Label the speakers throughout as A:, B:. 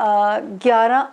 A: 11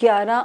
A: 11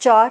A: 4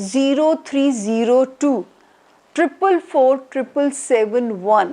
A: 0302 444 771,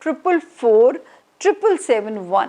A: 444 771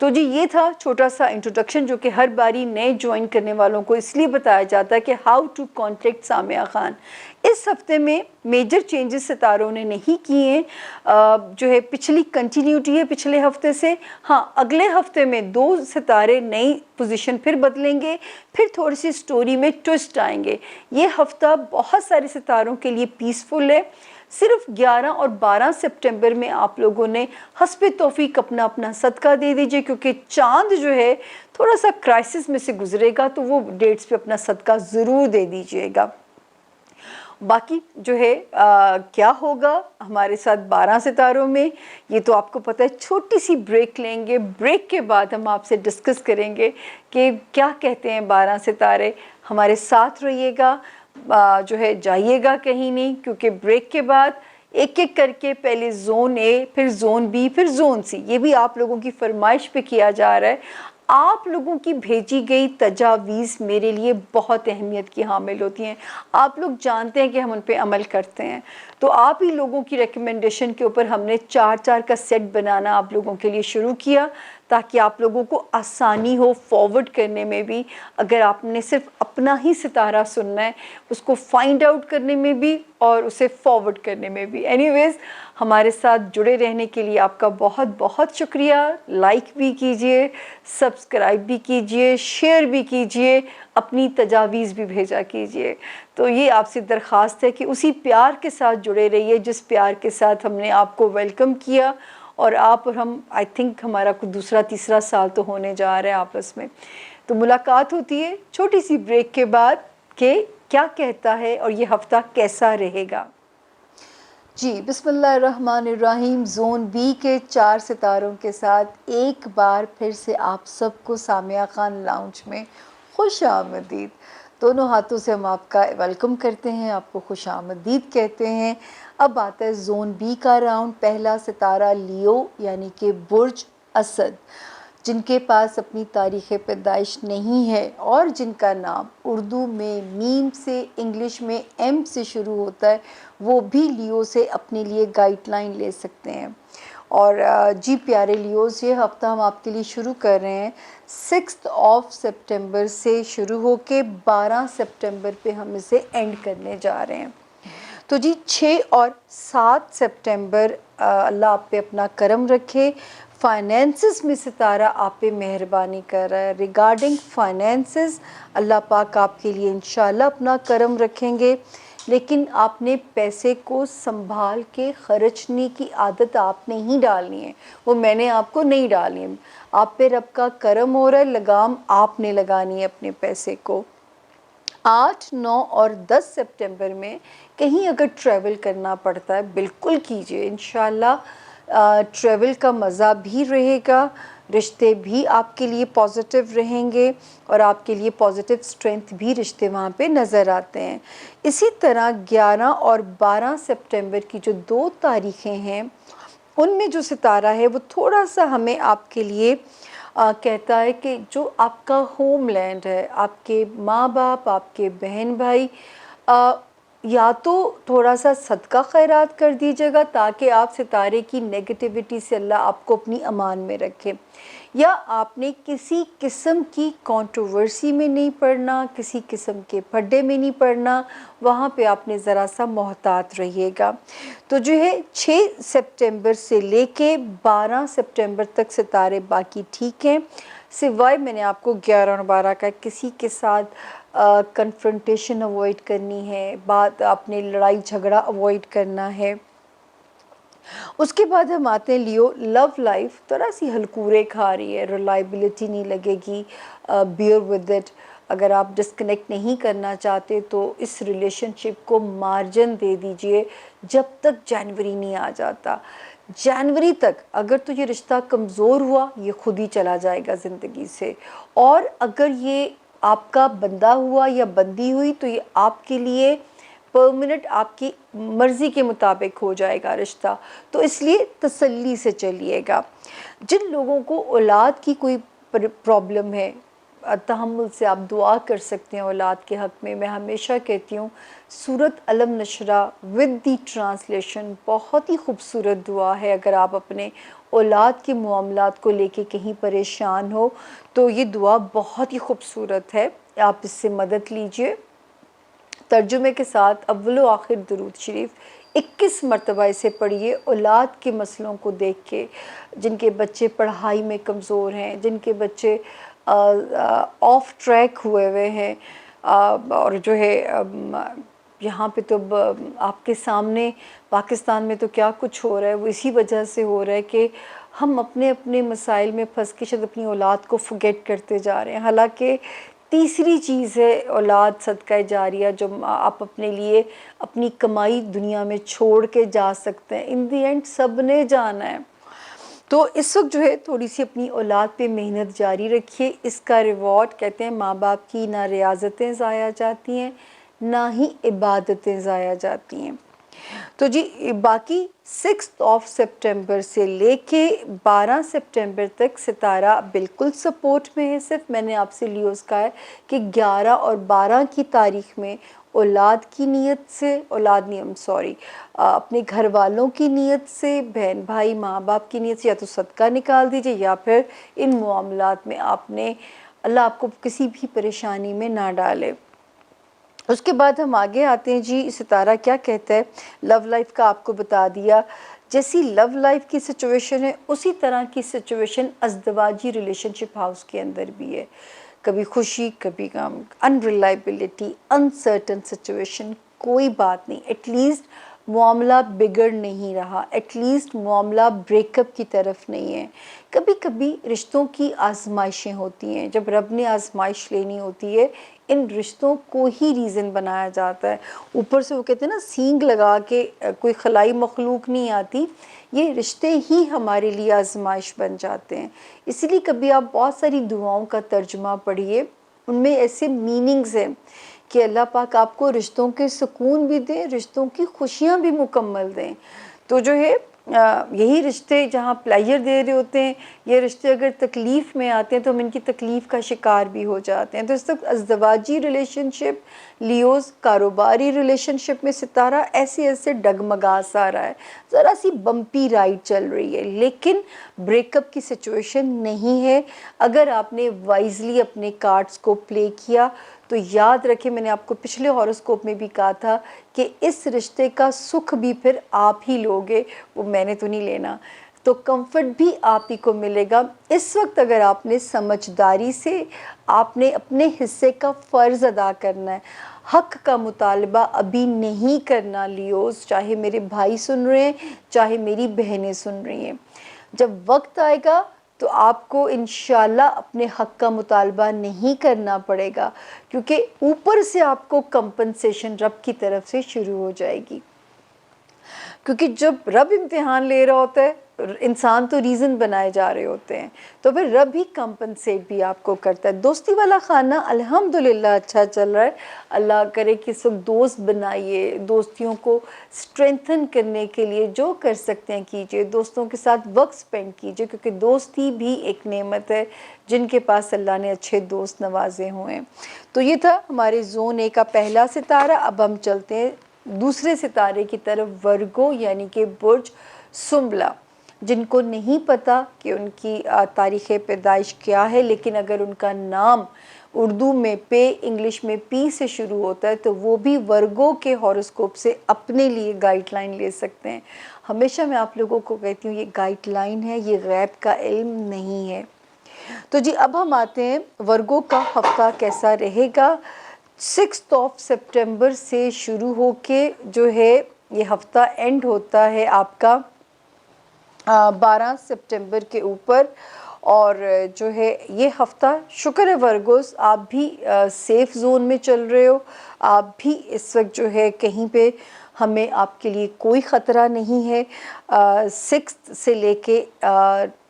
A: تو جی یہ تھا چھوٹا سا انٹروڈکشن جو کہ ہر باری نئے جوائن کرنے والوں کو اس لیے بتایا جاتا ہے کہ how to contact Samiya Khan. اس ہفتے میں میجر چینجز ستاروں نے نہیں کیے ہیں، جو ہے پچھلی کنٹینیوٹی ہے پچھلے ہفتے سے۔ ہاں اگلے ہفتے میں 2 ستارے نئی پوزیشن پھر بدلیں گے، پھر تھوڑی سی سٹوری میں ٹوسٹ آئیں گے۔ یہ ہفتہ بہت سارے ستاروں کے لیے پیسفل ہے۔ صرف 11 اور 12 سپٹمبر میں آپ لوگوں نے حسب توفیق اپنا صدقہ دے دیجئے، کیونکہ چاند جو ہے تھوڑا سا کرائسس میں سے گزرے گا، تو وہ ڈیٹس پہ اپنا صدقہ ضرور دے دیجئے گا۔ باقی جو ہے کیا ہوگا ہمارے ساتھ 12 ستاروں میں، یہ تو آپ کو پتہ ہے۔ چھوٹی سی بریک لیں گے، بریک کے بعد ہم آپ سے ڈسکس کریں گے کہ کیا کہتے ہیں 12 ستارے۔ ہمارے ساتھ رہیے گا، جو ہے جائیے گا کہیں نہیں، کیونکہ بریک کے بعد ایک ایک کر کے پہلے زون اے، پھر زون بی، پھر زون سی، یہ بھی آپ لوگوں کی فرمائش پہ کیا جا رہا ہے۔ آپ لوگوں کی بھیجی گئی تجاویز میرے لیے بہت اہمیت کی حامل ہوتی ہیں۔ آپ لوگ جانتے ہیں کہ ہم ان پہ عمل کرتے ہیں، تو آپ ہی لوگوں کی ریکمنڈیشن کے اوپر ہم نے 4 کا سیٹ بنانا آپ لوگوں کے لیے شروع کیا، تاکہ آپ لوگوں کو آسانی ہو فارورڈ کرنے میں بھی۔ اگر آپ نے صرف اپنا ہی ستارہ سننا ہے، اس کو فائنڈ آؤٹ کرنے میں بھی اور اسے فارورڈ کرنے میں بھی۔ اینی ویز ہمارے ساتھ جڑے رہنے کے لیے آپ کا بہت بہت شکریہ۔ لائک بھی کیجئے، سبسکرائب بھی کیجئے، شیئر بھی کیجئے، اپنی تجاویز بھی بھیجا کیجئے۔ تو یہ آپ سے درخواست ہے کہ اسی پیار کے ساتھ جڑے رہیے جس پیار کے ساتھ ہم نے آپ کو ویلکم کیا، اور آپ اور ہم آئی تھنک ہمارا کوئی دوسرا تیسرا سال تو ہونے جا رہا ہے آپس میں۔ تو ملاقات ہوتی ہے چھوٹی سی بریک کے بعد کہ کیا کہتا ہے اور یہ ہفتہ کیسا رہے گا۔ جی بسم اللہ الرحمن الرحیم۔ زون بی کے 4 ستاروں کے ساتھ ایک بار پھر سے آپ سب کو سامیہ خان لاؤنج میں خوش آمدید۔ دونوں ہاتھوں سے ہم آپ کا ویلکم کرتے ہیں، آپ کو خوش آمدید کہتے ہیں۔ اب آتا ہے زون بی کا راؤنڈ۔ پہلا ستارہ لیو یعنی کہ برج اسد، جن کے پاس اپنی تاریخ پیدائش نہیں ہے اور جن کا نام اردو میں میم سے، انگلش میں ایم سے شروع ہوتا ہے، وہ بھی لیو سے اپنے لیے گائیڈ لائن لے سکتے ہیں۔ اور جی پیارے لیوز، یہ ہفتہ ہم آپ کے لیے شروع کر رہے ہیں 6 سپٹمبر سے شروع ہو کے 12 سپٹمبر پہ ہم اسے اینڈ کرنے جا رہے ہیں۔ تو جی 6 اور 7 سپٹمبر اللہ آپ پہ اپنا کرم رکھے۔ فائنینسز میں ستارہ آپ پہ مہربانی کر رہا ہے۔ ریگارڈنگ فائنینسز اللہ پاک آپ کے لیے انشاءاللہ اپنا کرم رکھیں گے، لیکن آپ نے پیسے کو سنبھال کے خرچنے کی عادت آپ نے ہی ڈالنی ہے، وہ میں نے آپ کو نہیں ڈالنی ہے۔ آپ پہ رب کا کرم ہو رہا ہے، لگام آپ نے لگانی ہے اپنے پیسے کو۔ 8، 9 اور 10 سپٹمبر میں کہیں اگر ٹریول کرنا پڑتا ہے بالکل کیجئے، انشاءاللہ ٹریول کا مزہ بھی رہے گا، رشتے بھی آپ کے لیے پازیٹیو رہیں گے، اور آپ کے لیے پازیٹیو سٹرینتھ بھی رشتے وہاں پہ نظر آتے ہیں۔ اسی طرح 11 اور 12 سپٹمبر کی جو 2 تاریخیں ہیں، ان میں جو ستارہ ہے وہ تھوڑا سا ہمیں آپ کے لیے کہتا ہے کہ جو آپ کا ہوم لینڈ ہے، آپ کے ماں باپ، آپ کے بہن بھائی، یا تو تھوڑا سا صدقہ خیرات کر دیجیے گا تاکہ آپ ستارے کی نیگیٹیوٹی سے اللہ آپ کو اپنی امان میں رکھے، یا آپ نے کسی قسم کی کنٹروورسی میں نہیں پڑنا، کسی قسم کے پھڈے میں نہیں پڑنا، وہاں پہ آپ نے ذرا سا محتاط رہیے گا۔ تو جو ہے 6 سپٹمبر سے لے کے 12 سپٹمبر تک ستارے باقی ٹھیک ہیں، سوائے میں نے آپ کو 11 اور 12 کا کسی کے ساتھ کنفرنٹیشن اوائڈ کرنی ہے، بات آپ نے لڑائی جھگڑا اوائڈ کرنا ہے۔ اس کے بعد ہم آتے ہیں لیو، لو لائف تھوڑا سی ہلکورے کھا رہی ہے، ریلائبلٹی نہیں لگے گی، بیئر ود اٹ۔ اگر آپ ڈسکنیکٹ نہیں کرنا چاہتے تو اس ریلیشن شپ کو مارجن دے دیجئے جب تک جنوری نہیں آ جاتا۔ جنوری تک اگر تو یہ رشتہ کمزور ہوا، یہ خود ہی چلا جائے گا زندگی سے، اور اگر یہ آپ کا بندہ ہوا یا بندی ہوئی تو یہ آپ کے لیے پرمنٹ آپ کی مرضی کے مطابق ہو جائے گا رشتہ۔ تو اس لیے تسلی سے چلیے گا۔ جن لوگوں کو اولاد کی کوئی پرابلم ہے، تحمل سے آپ دعا کر سکتے ہیں اولاد کے حق میں. میں ہمیشہ کہتی ہوں سورت علم نشرہ ود دی ٹرانسلیشن بہت ہی خوبصورت دعا ہے. اگر آپ اپنے اولاد کے معاملات کو لے کے کہیں پریشان ہو تو یہ دعا بہت ہی خوبصورت ہے, آپ اس سے مدد لیجئے. ترجمے کے ساتھ اول و آخر درود شریف 21 مرتبہ اسے پڑھیے. اولاد کے مسئلوں کو دیکھ کے, جن کے بچے پڑھائی میں کمزور ہیں, جن کے بچے آف ٹریک ہوئے ہیں, اور جو ہے یہاں پہ تو آپ کے سامنے پاکستان میں تو کیا کچھ ہو رہا ہے, وہ اسی وجہ سے ہو رہا ہے کہ ہم اپنے اپنے مسائل میں پھنس کے شاید اپنی اولاد کو فورگیٹ کرتے جا رہے ہیں. حالانکہ تیسری چیز ہے اولاد صدقہ جاریہ, جو آپ اپنے لیے اپنی کمائی دنیا میں چھوڑ کے جا سکتے ہیں. ان دی اینڈ سب نے جانا ہے. تو اس وقت جو ہے تھوڑی سی اپنی اولاد پہ محنت جاری رکھیے. اس کا ریوارڈ کہتے ہیں ماں باپ کی نہ ریاضتیں ضائع جاتی ہیں نہ ہی عبادتیں ضائع جاتی ہیں. تو جی باقی 6 سپٹمبر سے لے کے 12 سپٹمبر تک ستارہ بالکل سپورٹ میں ہے. صرف میں نے آپ سے لیوز کہا ہے کہ 11 اور 12 کی تاریخ میں اولاد کی نیت سے, اپنے گھر والوں کی نیت سے, بہن بھائی ماں باپ کی نیت سے یا تو صدقہ نکال دیجئے, یا پھر ان معاملات میں اللہ آپ کو کسی بھی پریشانی میں نہ ڈالے. اس کے بعد ہم آگے آتے ہیں. جی ستارہ کیا کہتا ہے؟ لو لائف کا آپ کو بتا دیا. جیسی لو لائف کی سچویشن ہے اسی طرح کی سچویشن ازدواجی ریلیشن شپ ہاؤس کے اندر بھی ہے. کبھی خوشی کبھی غم, انریلائبلٹی, انسرٹن سچویشن, کوئی بات نہیں, ایٹ لیسٹ معاملہ بگڑ نہیں رہا, ایٹ لیسٹ معاملہ بریک اپ کی طرف نہیں ہے. کبھی کبھی رشتوں کی آزمائشیں ہوتی ہیں. جب رب نے آزمائش لینی ہوتی ہے ان رشتوں کو ہی ریزن بنایا جاتا ہے. اوپر سے وہ کہتے ہیں نا سینگ لگا کے کوئی خلائی مخلوق نہیں آتی, یہ رشتے ہی ہمارے لیے آزمائش بن جاتے ہیں. اسی لیے کبھی آپ بہت ساری دعاؤں کا ترجمہ پڑھیے, ان میں ایسے میننگز ہیں کہ اللہ پاک آپ کو رشتوں کے سکون بھی دیں, رشتوں کی خوشیاں بھی مکمل دیں. تو جو ہے یہی رشتے جہاں پلیئر دے رہے ہوتے ہیں, یہ رشتے اگر تکلیف میں آتے ہیں تو ہم ان کی تکلیف کا شکار بھی ہو جاتے ہیں. تو اس وقت ازدواجی ریلیشن شپ, لیوز کاروباری ریلیشن شپ میں ستارہ ایسے ڈگمگا سا رہا ہے, ذرا سی بمپی رائڈ چل رہی ہے, لیکن بریک اپ کی سچویشن نہیں ہے. اگر آپ نے وائزلی اپنے کارڈز کو پلے کیا تو یاد رکھیں, میں نے آپ کو پچھلے ہاروسکوپ میں بھی کہا تھا کہ اس رشتے کا سکھ بھی پھر آپ ہی لوگے, وہ میں نے تو نہیں لینا. تو کمفرٹ بھی آپ ہی کو ملے گا. اس وقت اگر آپ نے سمجھداری سے آپ نے اپنے حصے کا فرض ادا کرنا ہے, حق کا مطالبہ ابھی نہیں کرنا لیوز, چاہے میرے بھائی سن رہے ہیں چاہے میری بہنیں سن رہی ہیں. جب وقت آئے گا تو آپ کو انشاءاللہ اپنے حق کا مطالبہ نہیں کرنا پڑے گا, کیونکہ اوپر سے آپ کو کمپنسیشن رب کی طرف سے شروع ہو جائے گی. کیونکہ جب رب امتحان لے رہا ہوتا ہے, انسان تو ریزن بنائے جا رہے ہوتے ہیں, تو پھر رب ہی کمپنسیٹ بھی آپ کو کرتا ہے. دوستی والا خانہ الحمدللہ اچھا چل رہا ہے. اللہ کرے کہ سب دوست بنائیے, دوستیوں کو سٹرینتھن کرنے کے لیے جو کر سکتے ہیں کیجئے, دوستوں کے ساتھ وقت سپینڈ کیجئے, کیونکہ دوستی بھی ایک نعمت ہے جن کے پاس اللہ نے اچھے دوست نوازے ہوئے ہیں. تو یہ تھا ہمارے زون اے کا پہلا ستارہ. اب ہم چلتے ہیں دوسرے ستارے کی طرف, ورگو یعنی کہ برج سنبلا. جن کو نہیں پتا کہ ان کی تاریخ پیدائش کیا ہے, لیکن اگر ان کا نام اردو میں پے, انگلش میں پی سے شروع ہوتا ہے تو وہ بھی ورگو کے ہاروسکوپ سے اپنے لیے گائیڈ لائن لے سکتے ہیں. ہمیشہ میں آپ لوگوں کو کہتی ہوں یہ گائیڈ لائن ہے, یہ غیب کا علم نہیں ہے. تو جی اب ہم آتے ہیں ورگو کا ہفتہ کیسا رہے گا. 6 سپٹمبر سے شروع ہو کے جو ہے یہ ہفتہ اینڈ ہوتا ہے آپ کا 12 سپٹمبر کے اوپر. اور جو ہے یہ ہفتہ شکر ہے ورگوز آپ بھی سیف زون میں چل رہے ہو, آپ بھی اس وقت جو ہے کہیں پہ ہمیں آپ کے لیے کوئی خطرہ نہیں ہے. 6 سے لے کے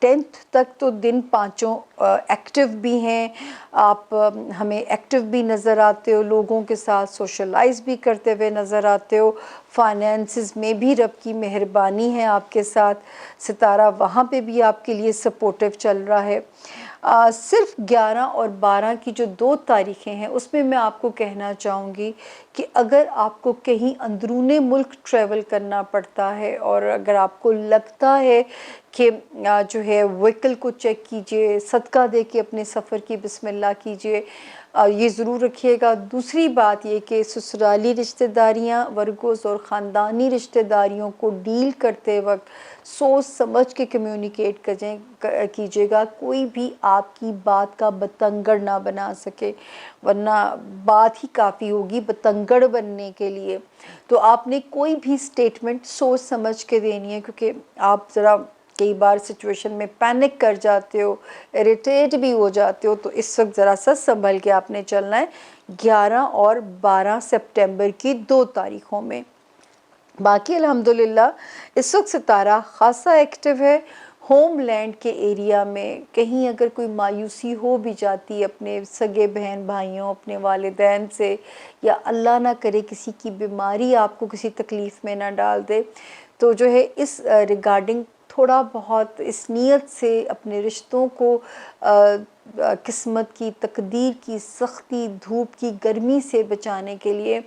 A: 10 تک تو دن پانچوں ایکٹیو بھی ہیں, آپ ہمیں ایکٹیو بھی نظر آتے ہو, لوگوں کے ساتھ سوشلائز بھی کرتے ہوئے نظر آتے ہو, فائنینسز میں بھی رب کی مہربانی ہے آپ کے ساتھ, ستارہ وہاں پہ بھی آپ کے لیے سپورٹیو چل رہا ہے. صرف 11 اور 12 کی جو 2 تاریخیں ہیں اس میں میں آپ کو کہنا چاہوں گی کہ اگر آپ کو کہیں اندرون ملک ٹریول کرنا پڑتا ہے اور اگر آپ کو لگتا ہے کہ جو ہے وہیکل کو چیک کیجئے، صدقہ دے کے اپنے سفر کی بسم اللہ کیجئے، یہ ضرور رکھیے گا۔ دوسری بات یہ کہ سسرالی رشتہ داریاں ورگوز اور خاندانی رشتہ داریوں کو ڈیل کرتے وقت سوچ سمجھ کے کمیونیکیٹ کیجیے گا، کوئی بھی آپ کی بات کا بتنگڑ نہ بنا سکے، ورنہ بات ہی کافی ہوگی بتنگڑ بننے کے لیے۔ تو آپ نے کوئی بھی سٹیٹمنٹ سوچ سمجھ کے دینی ہے، کیونکہ آپ ذرا کئی بار سچویشن میں پینک کر جاتے ہو، اریٹیٹ بھی ہو جاتے ہو، تو اس وقت ذرا سا سنبھل کے آپ نے چلنا ہے 11 اور 12 سپٹمبر کی 2 تاریخوں میں۔ باقی الحمدللہ اس وقت ستارہ خاصا ایکٹیو ہے ہوم لینڈ کے ایریا میں۔ کہیں اگر کوئی مایوسی ہو بھی جاتی ہے اپنے سگے بہن بھائیوں، اپنے والدین سے، یا اللہ نہ کرے کسی کی بیماری آپ کو کسی تکلیف میں نہ ڈال دے، تو جو ہے اس ریگارڈنگ تھوڑا بہت اس نیت سے اپنے رشتوں کو قسمت کی، تقدیر کی سختی، دھوپ کی گرمی سے بچانے کے لیے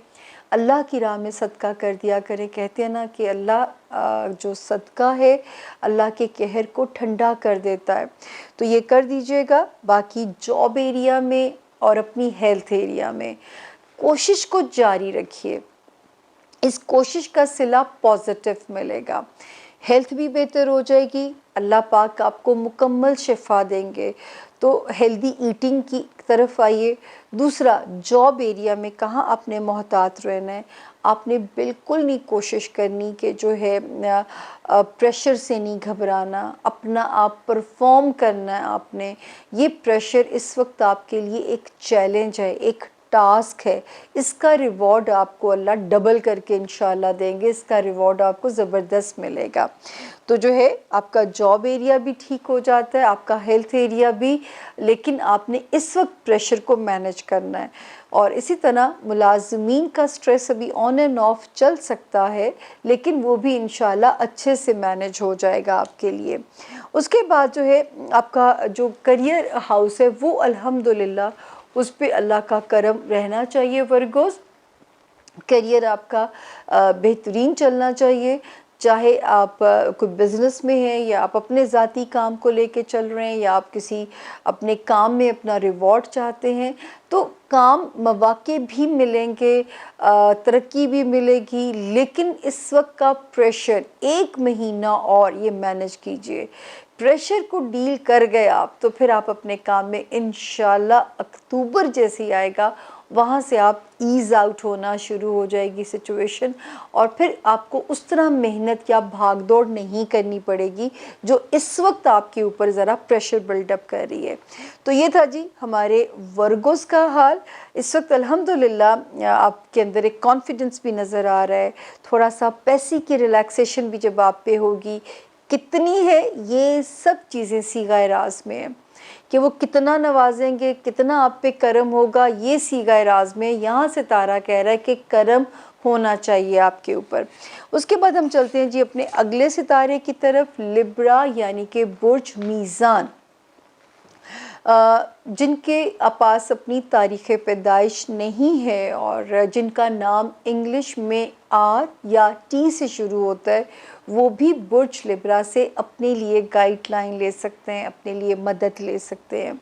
A: اللہ کی راہ میں صدقہ کر دیا کرے۔ کہتے ہیں نا کہ اللہ جو صدقہ ہے اللہ کے قہر کو ٹھنڈا کر دیتا ہے، تو یہ کر دیجئے گا۔ باقی جاب ایریا میں اور اپنی ہیلتھ ایریا میں کوشش کو جاری رکھیے، اس کوشش کا صلہ پازیٹیو ملے گا، ہیلتھ بھی بہتر ہو جائے گی، اللہ پاک آپ کو مکمل شفا دیں گے۔ تو ہیلدی ایٹنگ کی طرف آئیے۔ دوسرا، جاب ایریا میں کہاں آپ نے محتاط رہنا ہے، آپ نے بالکل نہیں کوشش کرنی کہ جو ہے پریشر سے نہیں گھبرانا، اپنا آپ پرفارم کرنا ہے آپ نے۔ یہ پریشر اس وقت آپ کے لیے ایک چیلنج ہے، ایک ٹاسک ہے، اس کا ریوارڈ آپ کو اللہ ڈبل کر کے انشاءاللہ دیں گے، اس کا ریوارڈ آپ کو زبردست ملے گا۔ تو جو ہے آپ کا جاب ایریا بھی ٹھیک ہو جاتا ہے، آپ کا ہیلتھ ایریا بھی، لیکن آپ نے اس وقت پریشر کو مینج کرنا ہے۔ اور اسی طرح ملازمین کا سٹریس ابھی آن اینڈ آف چل سکتا ہے، لیکن وہ بھی انشاءاللہ اچھے سے مینج ہو جائے گا آپ کے لیے۔ اس کے بعد جو ہے آپ کا جو کریئر ہاؤس ہے وہ الحمدللہ اس پہ اللہ کا کرم رہنا چاہیے ورگوز، کریئر آپ کا بہترین چلنا چاہیے، چاہے آپ کوئی بزنس میں ہیں یا آپ اپنے ذاتی کام کو لے کے چل رہے ہیں یا آپ کسی اپنے کام میں اپنا ریوارڈ چاہتے ہیں، تو کام مواقع بھی ملیں گے، ترقی بھی ملے گی، لیکن اس وقت کا پریشر 1 مہینہ اور یہ مینج کیجئے۔ پریشر کو ڈیل کر گئے آپ، تو پھر آپ اپنے کام میں انشاءاللہ اکتوبر جیسی آئے گا، وہاں سے آپ ایز آؤٹ ہونا شروع ہو جائے گی سچویشن، اور پھر آپ کو اس طرح محنت یا بھاگ دوڑ نہیں کرنی پڑے گی جو اس وقت آپ کے اوپر ذرا پریشر بلڈ اپ کر رہی ہے۔ تو یہ تھا جی ہمارے ورگوز کا حال۔ اس وقت الحمدللہ آپ کے اندر ایک کانفیڈنس بھی نظر آ رہا ہے، تھوڑا سا پیسے کی ریلیکسیشن بھی جب آپ پہ ہوگی، کتنی ہے یہ سب چیزیں صیغہ راز میں ہیں، کہ وہ کتنا نوازیں گے، کتنا آپ پہ کرم ہوگا، یہ صیغہ راز میں یہاں ستارہ کہہ رہا ہے کہ کرم ہونا چاہیے آپ کے اوپر۔ اس کے بعد ہم چلتے ہیں جی اپنے اگلے ستارے کی طرف، لبرا یعنی کہ برج میزان، جن کے پاس اپنی تاریخ پیدائش نہیں ہے اور جن کا نام انگلش میں آر یا ٹی سے شروع ہوتا ہے، وہ بھی برج لبرا سے اپنے لیے گائیڈ لائن لے سکتے ہیں، اپنے لیے مدد لے سکتے ہیں۔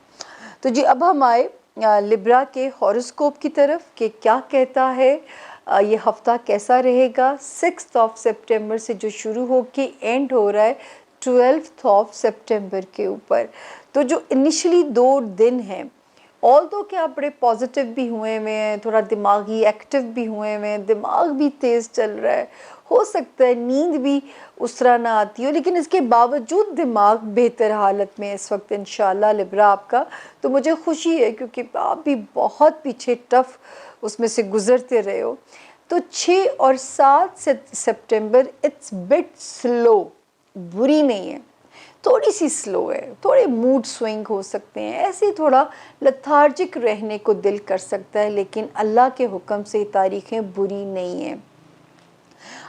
A: تو جی اب ہم آئے لبرا کے ہاروسکوپ کی طرف کہ کیا کہتا ہے یہ ہفتہ کیسا رہے گا۔ 6 سپٹمبر سے جو شروع ہو کے اینڈ ہو رہا ہے 12 سپٹمبر کے اوپر۔ تو جو انیشلی 2 دن ہیں، آلدو کہ آپ بڑے پازیٹیو بھی ہوئے ہوئے ہیں، تھوڑا دماغی ایکٹیو بھی ہوئے ہوئے ہیں، دماغ بھی تیز چل رہا ہے، ہو سکتا ہے نیند بھی اس طرح نہ آتی ہو، لیکن اس کے باوجود دماغ بہتر حالت میں اس وقت انشاءاللہ لبرا آپ کا۔ تو مجھے خوشی ہے کیونکہ آپ بھی بہت پیچھے ٹف اس میں سے گزرتے رہے ہو۔ تو 6 اور 7 سپٹمبر اٹس بٹ سلو، بری نہیں ہے، تھوڑی سی سلو ہے، تھوڑے موڈ سوئنگ ہو سکتے ہیں، ایسے ہی تھوڑا لتھارجک رہنے کو دل کر سکتا ہے، لیکن اللہ کے حکم سے یہ تاریخیں بری نہیں ہیں۔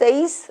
A: 23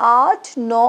A: 8, 9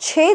A: 6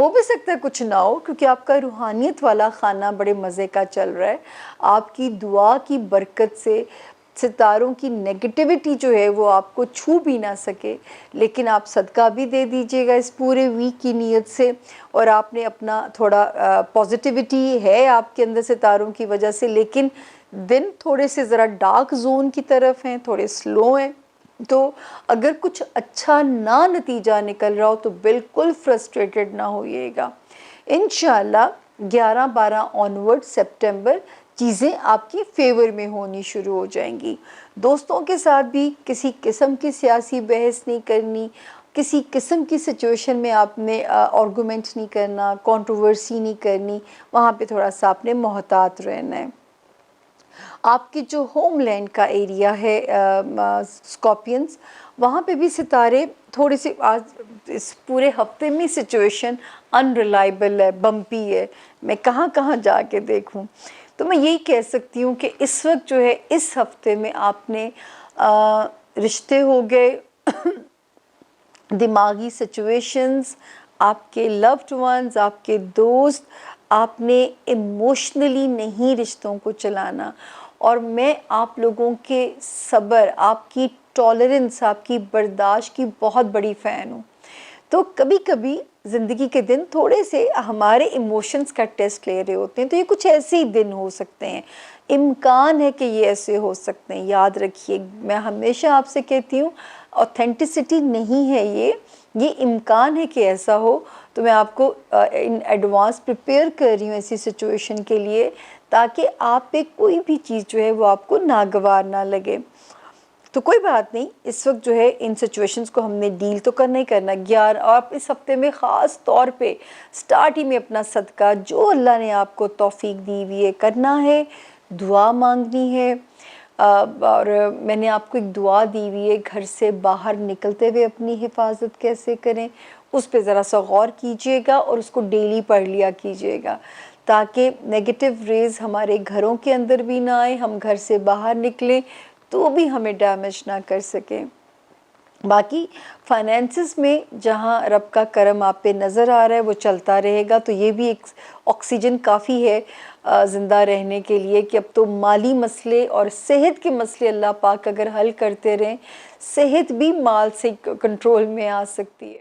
A: ہو بھی سکتا ہے کچھ نہ ہو، کیونکہ آپ کا روحانیت والا خانہ بڑے مزے کا چل رہا ہے. آپ کی دعا کی برکت سے ستاروں کی نیگیٹیوٹی جو ہے وہ آپ کو چھو بھی نہ سکے، لیکن آپ صدقہ بھی دے دیجئے گا اس پورے ویک کی نیت سے. اور آپ نے اپنا تھوڑا پازیٹیوٹی ہے آپ کے اندر ستاروں کی وجہ سے، لیکن دن تھوڑے سے ذرا ڈارک زون کی طرف ہیں، تھوڑے سلو ہیں. تو اگر کچھ اچھا نہ نتیجہ نکل رہا ہو تو بالکل فرسٹریٹڈ نہ ہوئیے گا. انشاءاللہ 11-12 آنورڈ سپٹمبر چیزیں آپ کی فیور میں ہونی شروع ہو جائیں گی. دوستوں کے ساتھ بھی کسی قسم کی سیاسی بحث نہیں کرنی، کسی قسم کی سچویشن میں آپ نے آرگومنٹ نہیں کرنا، کنٹروورسی نہیں کرنی. وہاں پہ تھوڑا سا آپ نے محتاط رہنا ہے. آپ کے جو ہوم لینڈ کا ایریا ہے اسکارپینز، وہاں پہ بھی ستارے تھوڑے سے آج اس پورے ہفتے میں سچویشن انریلائبل ہے، بمپی ہے. میں کہاں کہاں جا کے دیکھوں. تو میں یہی کہہ سکتی ہوں کہ اس وقت جو ہے اس ہفتے میں آپ نے رشتے ہو گئے، دماغی سچویشنز، آپ کے لوڈ ونز، آپ کے دوست، آپ نے ایموشنلی نہیں رشتوں کو چلانا. اور میں آپ لوگوں کے صبر، آپ کی ٹالرنس، آپ کی برداشت کی بہت بڑی فین ہوں. تو کبھی کبھی زندگی کے دن تھوڑے سے ہمارے ایموشنز کا ٹیسٹ لے رہے ہوتے ہیں، تو یہ کچھ ایسے ہی دن ہو سکتے ہیں. امکان ہے کہ یہ ایسے ہو سکتے ہیں. یاد رکھیے، میں ہمیشہ آپ سے کہتی ہوں اوتھینٹسٹی نہیں ہے یہ امکان ہے کہ ایسا ہو. تو میں آپ کو ان ایڈوانس پریپیئر کر رہی ہوں ایسی سچویشن کے لیے، تاکہ آپ پہ کوئی بھی چیز جو ہے وہ آپ کو ناگوار نہ لگے. تو کوئی بات نہیں، اس وقت جو ہے ان سچویشنز کو ہم نے ڈیل تو کرنا ہی کرنا. آپ اس ہفتے میں خاص طور پہ سٹارٹ ہی میں اپنا صدقہ جو اللہ نے آپ کو توفیق دی ہوئی ہے کرنا ہے، دعا مانگنی ہے. اور میں نے آپ کو ایک دعا دی ہوئی ہے، گھر سے باہر نکلتے ہوئے اپنی حفاظت کیسے کریں، اس پہ ذرا سا غور کیجئے گا اور اس کو ڈیلی پڑھ لیا کیجئے گا، تاکہ نیگیٹو ریز ہمارے گھروں کے اندر بھی نہ آئے، ہم گھر سے باہر نکلیں تو بھی ہمیں ڈیمیج نہ کر سکیں. باقی فائنینسز میں جہاں رب کا کرم آپ پہ نظر آ رہا ہے وہ چلتا رہے گا. تو یہ بھی ایک آکسیجن کافی ہے زندہ رہنے کے لیے، کہ اب تو مالی مسئلے اور صحت کے مسئلے اللہ پاک اگر حل کرتے رہیں، صحت بھی مال سے کنٹرول میں آ سکتی ہے.